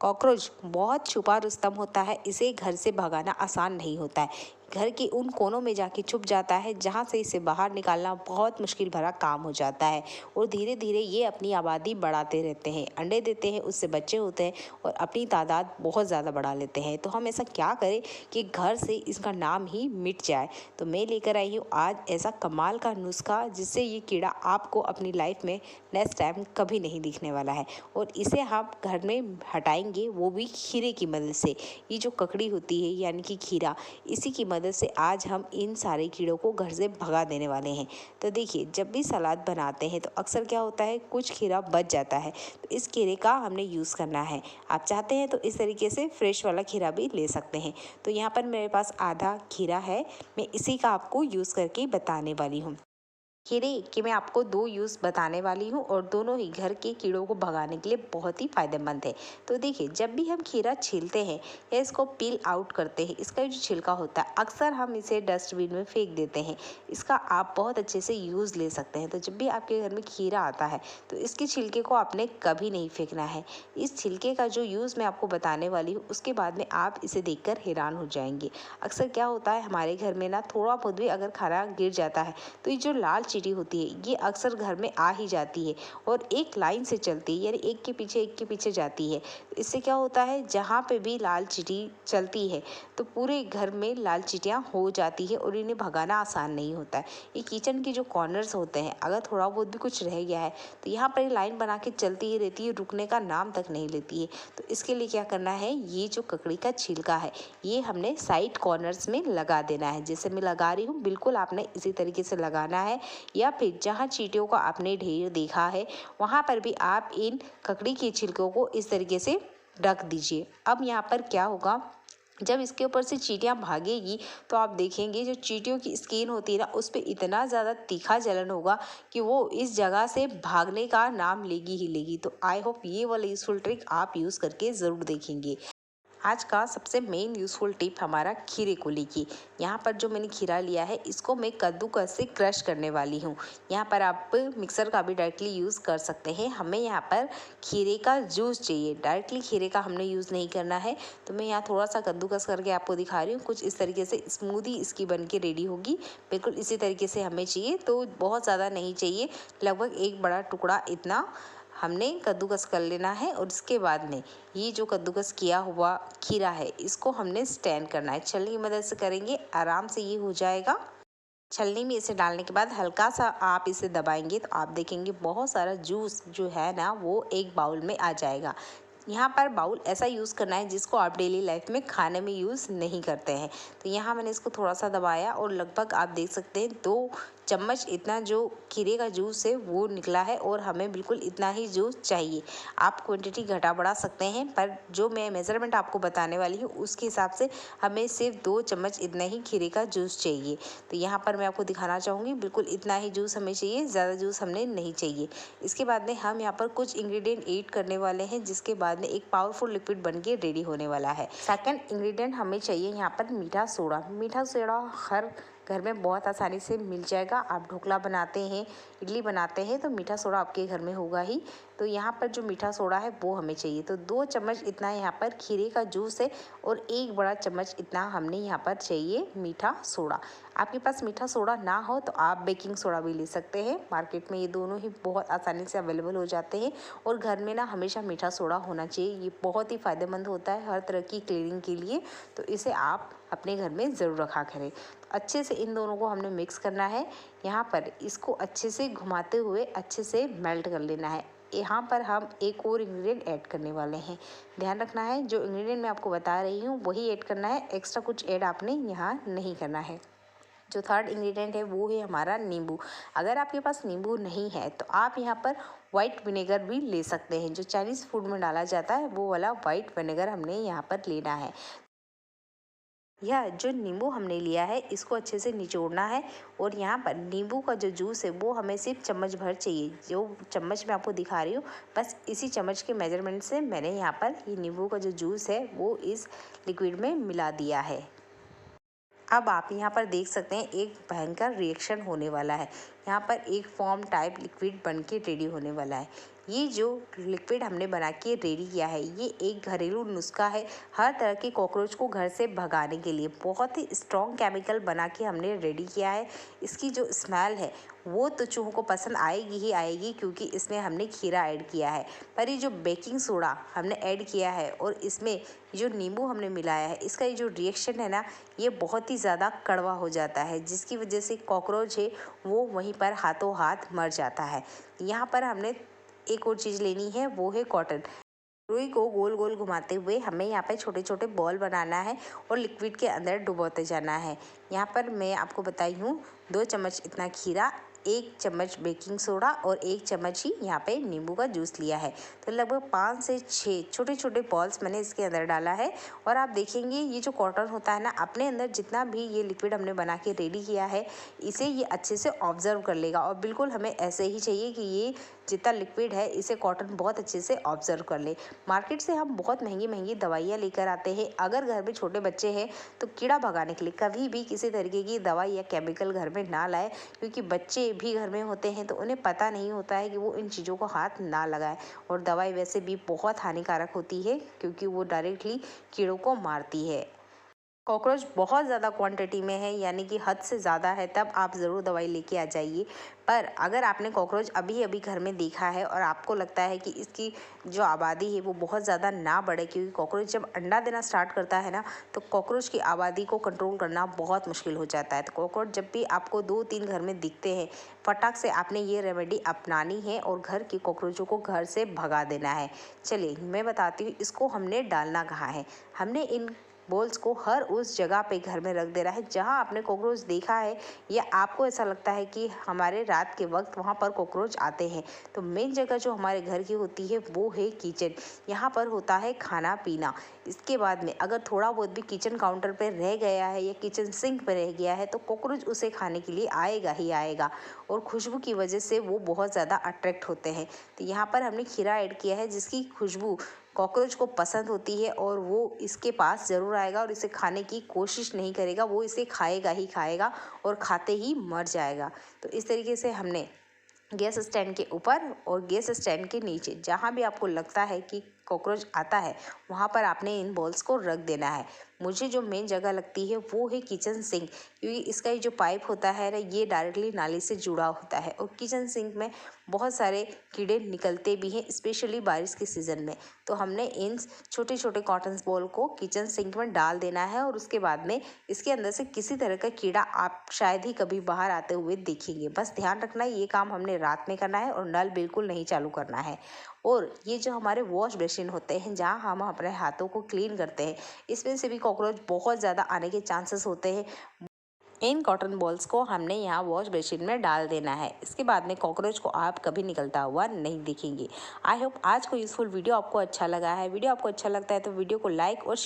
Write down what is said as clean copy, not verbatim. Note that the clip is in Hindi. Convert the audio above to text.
कॉकरोच बहुत छुपा रुस्तम होता है, इसे घर से भगाना आसान नहीं होता है। घर के उन कोनों में जाके छुप जाता है जहाँ से इसे बाहर निकालना बहुत मुश्किल भरा काम हो जाता है। और धीरे धीरे ये अपनी आबादी बढ़ाते रहते हैं, अंडे देते हैं, उससे बच्चे होते हैं और अपनी तादाद बहुत ज़्यादा बढ़ा लेते हैं। तो हम ऐसा क्या करें कि घर से इसका नाम ही मिट जाए। तो मैं लेकर आई हूँ आज ऐसा कमाल का नुस्खा जिससे ये कीड़ा आपको अपनी लाइफ में नेक्स्ट टाइम कभी नहीं दिखने वाला है। और इसे हम घर में हटाएंगे, वो भी खीरे की मदद से। ये जो ककड़ी होती है यानी कि खीरा, इसी की मदद से आज हम इन सारे कीड़ों को घर से भगा देने वाले हैं। तो देखिए, जब भी सलाद बनाते हैं तो अक्सर क्या होता है, कुछ खीरा बच जाता है, तो इस खीरे का हमने यूज़ करना है। आप चाहते हैं तो इस तरीके से फ्रेश वाला खीरा भी ले सकते हैं। तो यहाँ पर मेरे पास आधा खीरा है, मैं इसी का आपको यूज़ करके बताने वाली हूँ। खीरे के मैं आपको दो यूज़ बताने वाली हूँ और दोनों ही घर के कीड़ों को भगाने के लिए बहुत ही फ़ायदेमंद है। तो देखिए, जब भी हम खीरा छीलते हैं या इसको पील आउट करते हैं, इसका जो छिलका होता है अक्सर हम इसे डस्टबिन में फेंक देते हैं। इसका आप बहुत अच्छे से यूज़ ले सकते हैं। तो जब भी आपके घर में खीरा आता है तो इसके छिलके को आपने कभी नहीं फेंकना है। इस छिलके का जो यूज़ मैं आपको बताने वाली हूँ उसके बाद में आप इसे देखकर हैरान हो जाएंगे। अक्सर क्या होता है, हमारे घर में ना थोड़ा बहुत भी अगर खाना गिर जाता है तो ये जो लाल चींटी होती है ये अक्सर घर में आ ही जाती है और एक लाइन से चलती है, यानी एक के पीछे जाती है। इससे क्या होता है, जहाँ पे भी लाल चींटी चलती है तो पूरे घर में लाल चींटियाँ हो जाती है और इन्हें भगाना आसान नहीं होता है। ये किचन के जो कॉर्नर्स होते हैं, अगर थोड़ा बहुत भी कुछ रह गया है तो यहाँ पर लाइन बना के चलती ही रहती है, रुकने का नाम तक नहीं लेती है। तो इसके लिए क्या करना है, ये जो ककड़ी का छिलका है ये हमने साइड कॉर्नर्स में लगा देना है। जैसे मैं लगा रही हूँ, बिल्कुल आपने इसी तरीके से लगाना है। या फिर जहाँ चींटियों का आपने ढेर देखा है वहाँ पर भी आप इन ककड़ी के छिलकों को इस तरीके से ढक दीजिए। अब यहाँ पर क्या होगा, जब इसके ऊपर से चींटियाँ भागेगी तो आप देखेंगे जो चींटियों की स्किन होती है ना, उस पर इतना ज़्यादा तीखा जलन होगा कि वो इस जगह से भागने का नाम लेगी ही लेगी। तो आई होप ये वाला यूज़फुल ट्रिक आप यूज़ करके ज़रूर देखेंगे। आज का सबसे मेन यूज़फुल टिप हमारा खीरे को लेके। यहाँ पर जो मैंने खीरा लिया है इसको मैं कद्दूकस से क्रश करने वाली हूँ। यहाँ पर आप मिक्सर का भी डायरेक्टली यूज़ कर सकते हैं। हमें यहाँ पर खीरे का जूस चाहिए, डायरेक्टली खीरे का हमने यूज़ नहीं करना है। तो मैं यहाँ थोड़ा सा कद्दूकस करके आपको दिखा रही हूँ। कुछ इस तरीके से स्मूदी इसकी बन के रेडी होगी। बिल्कुल इसी तरीके से हमें चाहिए, तो बहुत ज़्यादा नहीं चाहिए, लगभग एक बड़ा टुकड़ा इतना हमने कद्दूकस कर लेना है। और इसके बाद में ये जो कद्दूकस किया हुआ खीरा है इसको हमने स्टैंड करना है। छलनी की मदद से करेंगे, आराम से ये हो जाएगा। छलनी में इसे डालने के बाद हल्का सा आप इसे दबाएंगे तो आप देखेंगे बहुत सारा जूस जो है ना वो एक बाउल में आ जाएगा। यहाँ पर बाउल ऐसा यूज़ करना है जिसको आप डेली लाइफ में खाने में यूज़ नहीं करते हैं। तो यहाँ मैंने इसको थोड़ा सा दबाया और लगभग आप देख सकते हैं 2 चम्मच इतना जो खीरे का जूस है वो निकला है और हमें बिल्कुल इतना ही जूस चाहिए। आप क्वांटिटी घटा बढ़ा सकते हैं, पर जो मैं मेज़रमेंट आपको बताने वाली हूँ उसके हिसाब से हमें सिर्फ 2 चम्मच इतना ही खीरे का जूस चाहिए। तो यहाँ पर मैं आपको दिखाना चाहूँगी, बिल्कुल इतना ही जूस हमें चाहिए, ज़्यादा जूस हमने नहीं चाहिए। इसके बाद में हम यहाँ पर कुछ इंग्रेडिएंट ऐड करने वाले हैं जिसके बाद में एक पावरफुल लिक्विड बन के रेडी होने वाला है। सेकंड इंग्रेडिएंट हमें चाहिए यहाँ पर मीठा सोडा। मीठा सोडा हर घर में बहुत आसानी से मिल जाएगा। आप ढोकला बनाते हैं, इडली बनाते हैं तो मीठा सोडा आपके घर में होगा ही। तो यहाँ पर जो मीठा सोडा है वो हमें चाहिए। तो 2 चम्मच इतना यहाँ पर खीरे का जूस है और 1 बड़ा चम्मच इतना हमने यहाँ पर चाहिए मीठा सोडा। आपके पास मीठा सोडा ना हो तो आप बेकिंग सोडा भी ले सकते हैं, मार्केट में ये दोनों ही बहुत आसानी से अवेलेबल हो जाते हैं। और घर में ना हमेशा मीठा सोडा होना चाहिए, ये बहुत ही फ़ायदेमंद होता है हर तरह की क्लीनिंग के लिए। तो इसे आप अपने घर में ज़रूर रखा करें। तो अच्छे से इन दोनों को हमने मिक्स करना है। यहाँ पर इसको अच्छे से घुमाते हुए अच्छे से मेल्ट कर लेना है। यहाँ पर हम एक और इंग्रेडिएंट ऐड करने वाले हैं। ध्यान रखना है, जो इंग्रेडिएंट मैं आपको बता रही हूँ वही ऐड करना है, एक्स्ट्रा कुछ ऐड आपने यहाँ नहीं करना है। जो थर्ड इंग्रेडिएंट है वो है हमारा नींबू। अगर आपके पास नींबू नहीं है तो आप यहाँ पर वाइट विनेगर भी ले सकते हैं। जो चाइनीज़ फूड में डाला जाता है वो वाला वाइट विनेगर हमने यहाँ पर लेना है। यह जो नींबू हमने लिया है इसको अच्छे से निचोड़ना है। और यहाँ पर नींबू का जो जूस है वो हमें सिर्फ चम्मच भर चाहिए। जो चम्मच मैं आपको दिखा रही हूँ बस इसी चम्मच के मेजरमेंट से मैंने यहाँ पर ये नींबू का जो जूस है वो इस लिक्विड में मिला दिया है। अब आप यहाँ पर देख सकते हैं एक भयंकर रिएक्शन होने वाला है। यहाँ पर एक फॉर्म टाइप लिक्विड बन के रेडी होने वाला है। ये जो लिक्विड हमने बना के रेडी किया है, ये एक घरेलू नुस्खा है हर तरह के कॉकरोच को घर से भगाने के लिए। बहुत ही स्ट्रॉन्ग केमिकल बना के हमने रेडी किया है। इसकी जो स्मेल है वो तो चूहों को पसंद आएगी ही आएगी, क्योंकि इसमें हमने खीरा ऐड किया है। पर ये जो बेकिंग सोडा हमने ऐड किया है और इसमें जो नींबू हमने मिलाया है, इसका ये जो रिएक्शन है ना, ये बहुत ही ज़्यादा कड़वा हो जाता है, जिसकी वजह से कॉकरोच है वो वहीं पर हाथों हाथ मर जाता है। यहाँ पर हमने एक और चीज़ लेनी है, वो है कॉटन। रुई को गोल गोल घुमाते हुए हमें यहाँ पे छोटे छोटे बॉल बनाना है और लिक्विड के अंदर डुबोते जाना है। यहाँ पर मैं आपको बताई हूँ 2 चम्मच इतना खीरा, 1 चम्मच बेकिंग सोडा और 1 चम्मच ही यहाँ पे नींबू का जूस लिया है। तो लगभग 5 से 6 छोटे छोटे बॉल्स मैंने इसके अंदर डाला है। और आप देखेंगे ये जो कॉटन होता है ना, अपने अंदर जितना भी ये लिक्विड हमने बना के रेडी किया है, इसे ये अच्छे से ऑब्जर्व कर लेगा। और बिल्कुल हमें ऐसे ही चाहिए कि ये जितना लिक्विड है इसे कॉटन बहुत अच्छे से ऑब्जर्व कर ले। मार्केट से हम बहुत महंगी महंगी दवाइयाँ लेकर आते हैं। अगर घर में छोटे बच्चे हैं तो कीड़ा भगाने के लिए कभी भी किसी तरीके की दवाई या केमिकल घर में ना लाए, क्योंकि बच्चे भी घर में होते हैं तो उन्हें पता नहीं होता है कि वो इन चीज़ों को हाथ ना लगाए। और दवाई वैसे भी बहुत हानिकारक होती है, क्योंकि वो डायरेक्टली कीड़ों को मारती है। कॉकरोच बहुत ज़्यादा क्वांटिटी में है, यानी कि हद से ज़्यादा है, तब आप ज़रूर दवाई लेके आ जाइए। पर अगर आपने कॉकरोच अभी अभी घर में देखा है और आपको लगता है कि इसकी जो आबादी है वो बहुत ज़्यादा ना बढ़े, क्योंकि कॉकरोच जब अंडा देना स्टार्ट करता है ना, तो कॉकरोच की आबादी को कंट्रोल करना बहुत मुश्किल हो जाता है। तो कॉकरोच जब भी आपको 2-3 घर में दिखते हैं, फटाक से आपने ये रेमेडी अपनानी है और घर की कॉकरोचों को घर से भगा देना है। चलिए मैं बताती हूँ इसको हमने डालना कहाँ है। हमने इन बॉल्स को हर उस जगह पे घर में रख देना है जहां आपने कॉकरोच देखा है, या आपको ऐसा लगता है कि हमारे रात के वक्त वहां पर कॉकरोच आते हैं। तो मेन जगह जो हमारे घर की होती है वो है किचन। यहाँ पर होता है खाना पीना। इसके बाद में अगर थोड़ा बहुत भी किचन काउंटर पे रह गया है या किचन सिंक पे रह गया है, तो कॉकरोच उसे खाने के लिए आएगा ही आएगा। और खुशबू की वजह से वो बहुत ज़्यादा अट्रैक्ट होते हैं। तो यहाँ पर हमने खीरा ऐड किया है, जिसकी खुशबू कॉकरोच को पसंद होती है और वो इसके पास ज़रूर आएगा और इसे खाने की कोशिश नहीं करेगा, वो इसे खाएगा ही खाएगा और खाते ही मर जाएगा। तो इस तरीके से हमने गैस स्टैंड के ऊपर और गैस स्टैंड के नीचे जहाँ भी आपको लगता है कि कॉकरोच आता है, वहाँ पर आपने इन बॉल्स को रख देना है। मुझे जो मेन जगह लगती है वो है किचन सिंक, क्योंकि इसका ये जो पाइप होता है ना, ये डायरेक्टली नाली से जुड़ा होता है और किचन सिंक में बहुत सारे कीड़े निकलते भी हैं, स्पेशली बारिश के सीज़न में। तो हमने इन छोटे छोटे कॉटन बॉल को किचन सिंक में डाल देना है और उसके बाद में इसके अंदर से किसी तरह का कीड़ा आप शायद ही कभी बाहर आते हुए देखेंगे। बस ध्यान रखना है ये काम हमने रात में करना है और नल बिल्कुल नहीं चालू करना है। और ये जो हमारे वॉश बेसिन होते हैं जहाँ हम अपने हाथों को क्लीन करते हैं, इसमें से भी कॉकरोच बहुत ज़्यादा आने के चांसेस होते हैं। इन कॉटन बॉल्स को हमने यहाँ वॉश बेसिन में डाल देना है। इसके बाद में कॉकरोच को आप कभी निकलता हुआ नहीं देखेंगे। आई होप आज को यूज़फुल वीडियो आपको अच्छा लगा है। वीडियो आपको अच्छा लगता है तो वीडियो को लाइक और